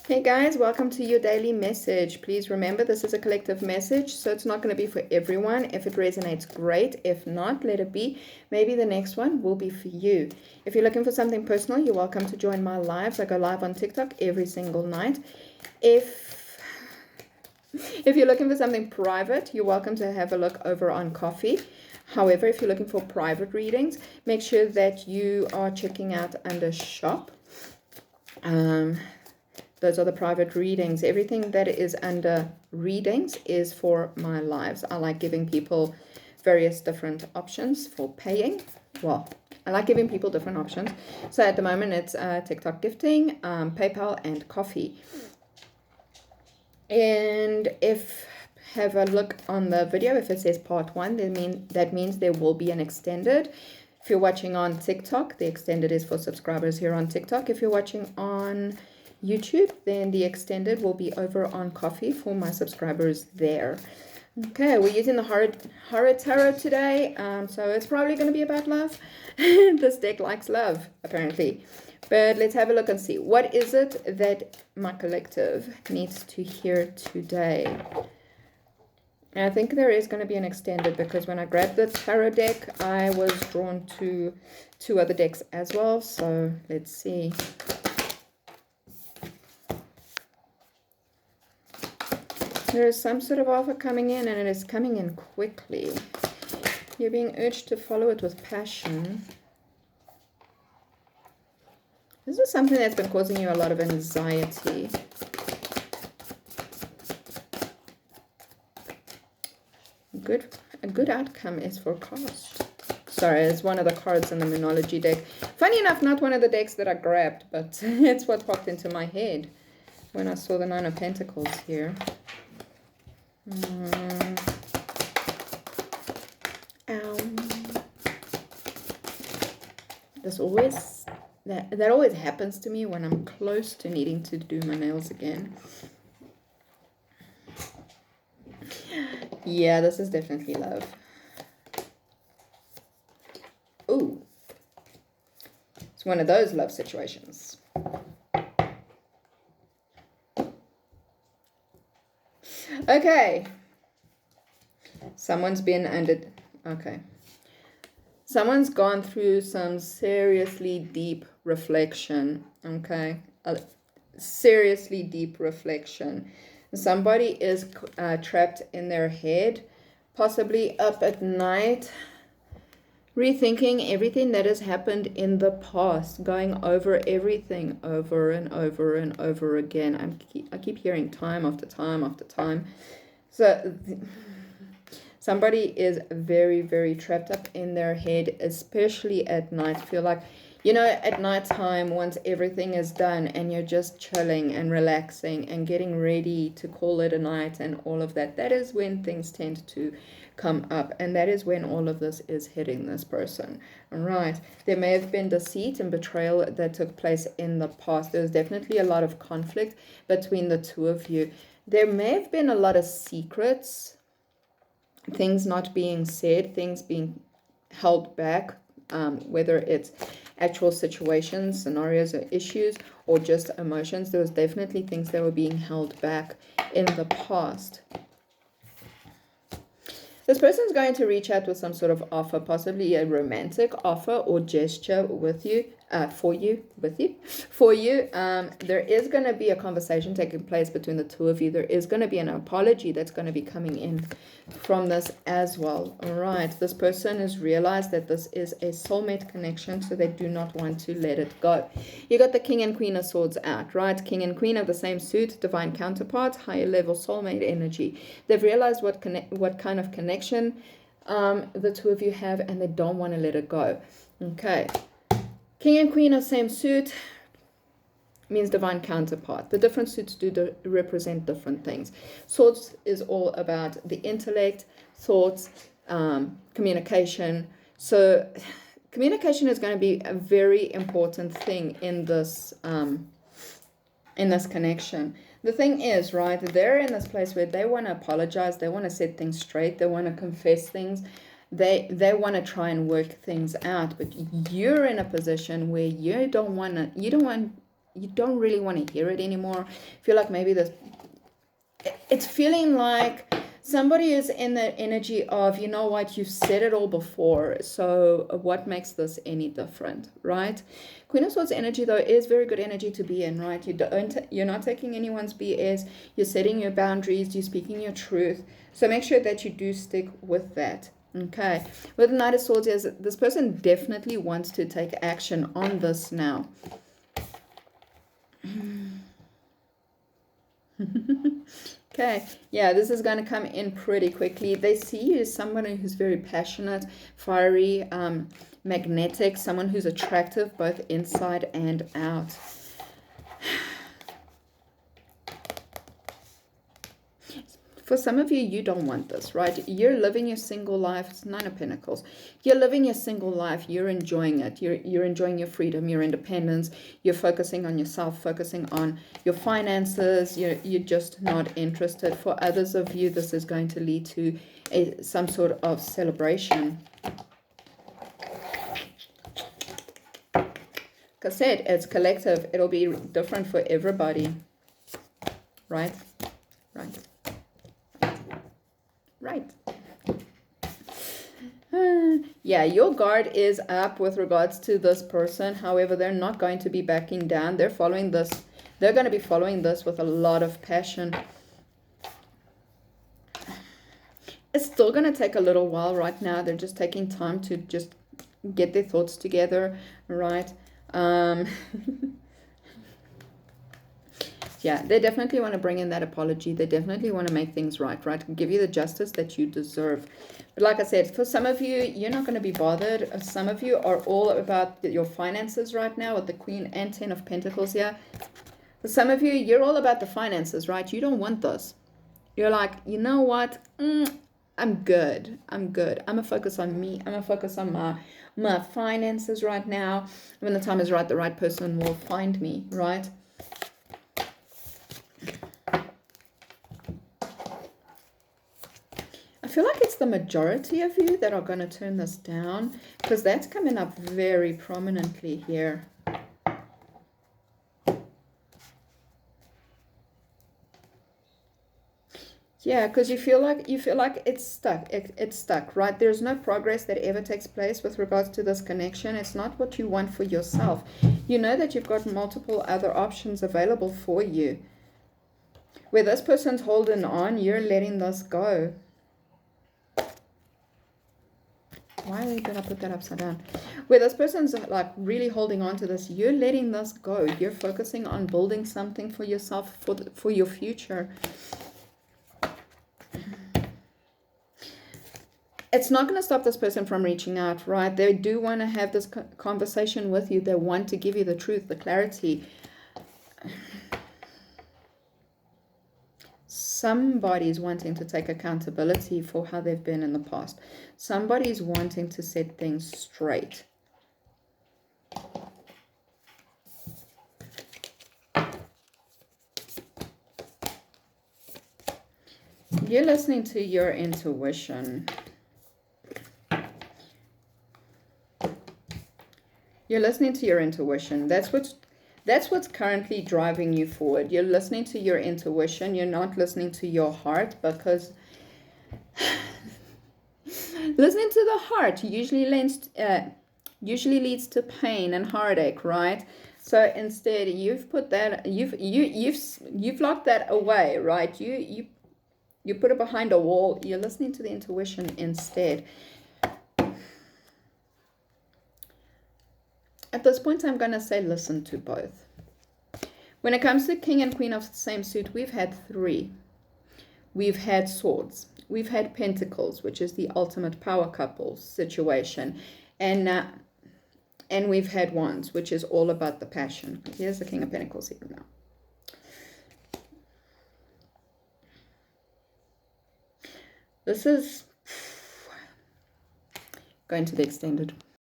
Hey guys, welcome to your daily message. Please remember this is a collective message, so it's not going to be for everyone. If it resonates, great. If not, let it be. Maybe the next one will be for you. If you're looking for something personal, you're welcome to join my lives. I go live on TikTok every single night. If you're looking for something private, you're welcome to have a look over on Coffee. However, if you're looking for private readings, make sure that you are checking out under shop. Those are the private readings. Everything that is under readings is for my lives. I like giving people various different options for paying. Well, I like giving people different options. So at the moment, it's TikTok gifting, PayPal, and Coffee. And have a look on the video. If it says part 1, that means there will be an extended. If you're watching on TikTok, the extended is for subscribers here on TikTok. If you're watching on YouTube, then the extended will be over on Coffee for my subscribers there. Okay, we're using the Horror Tarot today, so it's probably going to be about love. This deck likes love, apparently. But let's have a look and see. What is it that my collective needs to hear today? And I think there is going to be an extended because when I grabbed the tarot deck, I was drawn to 2 other decks as well. So let's see. There is some sort of offer coming in, and it is coming in quickly. You're being urged to follow it with passion. This is something that's been causing you a lot of anxiety. A good outcome is forecast. Sorry, it's one of the cards in the Moonology deck. Funny enough, not one of the decks that I grabbed, but it's what popped into my head when I saw the 9 of Pentacles here. That always happens to me when I'm close to needing to do my nails again. Yeah, this is definitely love. Ooh. It's one of those love situations. Okay. Someone's gone through some seriously deep reflection. Okay. Seriously deep reflection. Somebody is trapped in their head, possibly up at night, rethinking everything that has happened in the past, going over everything over and over and over again. I keep hearing time after time after time. So somebody is very, very trapped up in their head, especially at night. Feel like, at nighttime, once everything is done and you're just chilling and relaxing and getting ready to call it a night and all of that, that is when things tend to come up, and that is when all of this is hitting this person. All right, there may have been deceit and betrayal that took place in the past. There's definitely a lot of conflict between the 2 of you. There may have been a lot of secrets, things not being said, things being held back, whether it's actual situations, scenarios, or issues, or just emotions. There was definitely things that were being held back in the past. This person is going to reach out with some sort of offer, possibly a romantic offer or gesture with you, for you. There is going to be a conversation taking place between the 2 of you. There is going to be an apology that's going to be coming in from this as well. All right, this person has realized that this is a soulmate connection, so they do not want to let it go. You got the King and Queen of Swords out, right? King and Queen of the same suit, divine counterparts, higher level soulmate energy. They've realized what kind of connection the 2 of you have, and they don't want to let it go. Okay. King and Queen of same suit means divine counterpart. The different suits do represent different things. Swords is all about the intellect, thoughts, communication. So communication is going to be a very important thing in this connection. The thing is, right, they're in this place where they want to apologize, they want to set things straight, they want to confess things. They want to try and work things out, but you're in a position where you don't want you don't really want to hear it anymore. Feel like maybe it's feeling like somebody is in the energy of, you know what, you've said it all before, so what makes this any different, right? Queen of Swords energy, though, is very good energy to be in, right? You're not taking anyone's BS. You're setting your boundaries. You're speaking your truth. So make sure that you do stick with that. Okay. With the Knight of Swords, yes, this person definitely wants to take action on this now. Okay, yeah, this is going to come in pretty quickly. They see you as somebody who's very passionate, fiery, magnetic, someone who's attractive both inside and out. For some of you, you don't want this, right? You're living your single life. It's Nine of Pentacles. You're living your single life. You're enjoying it. You're enjoying your freedom, your independence. You're focusing on yourself, focusing on your finances. You're just not interested. For others of you, this is going to lead to some sort of celebration. Like I said, it's collective. It'll be different for everybody. Right? Right. Right. Yeah, your guard is up with regards to this person. However, they're not going to be backing down. They're following this. They're going to be following this with a lot of passion. It's still going to take a little while right now. They're just taking time to just get their thoughts together, right? Yeah, they definitely want to bring in that apology. They definitely want to make things right? Give you the justice that you deserve. But like I said, for some of you, you're not going to be bothered. Some of you are all about your finances right now with the Queen and Ten of Pentacles here. For some of you, you're all about the finances, right? You don't want this. You're like, you know what? I'm good. I'm good. I'm going to focus on me. I'm going to focus on my finances right now. When the time is right, the right person will find me, right? I feel like it's the majority of you that are going to turn this down, because that's coming up very prominently here. Yeah, because you feel like it's stuck. It's stuck, right? There's no progress that ever takes place with regards to this connection. It's not what you want for yourself. You know that you've got multiple other options available for you. Where this person's holding on, you're letting this go. Why did I put that upside down? Where this person's like really holding on to this, you're letting this go. You're focusing on building something for yourself, for your future. It's not going to stop this person from reaching out, right? They do want to have this conversation with you. They want to give you the truth, the clarity. Somebody's wanting to take accountability for how they've been in the past. Somebody's wanting to set things straight. You're listening to your intuition. You're listening to your intuition. That's what's currently driving you forward. You're listening to your intuition. You're not listening to your heart, because listening to the heart usually leads to pain and heartache, right? So instead, you've put that you've locked that away, right? You put it behind a wall. You're listening to the intuition instead. At this point, I'm going to say listen to both. When it comes to King and Queen of the same suit, we've had 3. We've had Swords. We've had Pentacles, which is the ultimate power couple situation. And we've had Wands, which is all about the passion. Here's the King of Pentacles here now. This is going to be extended.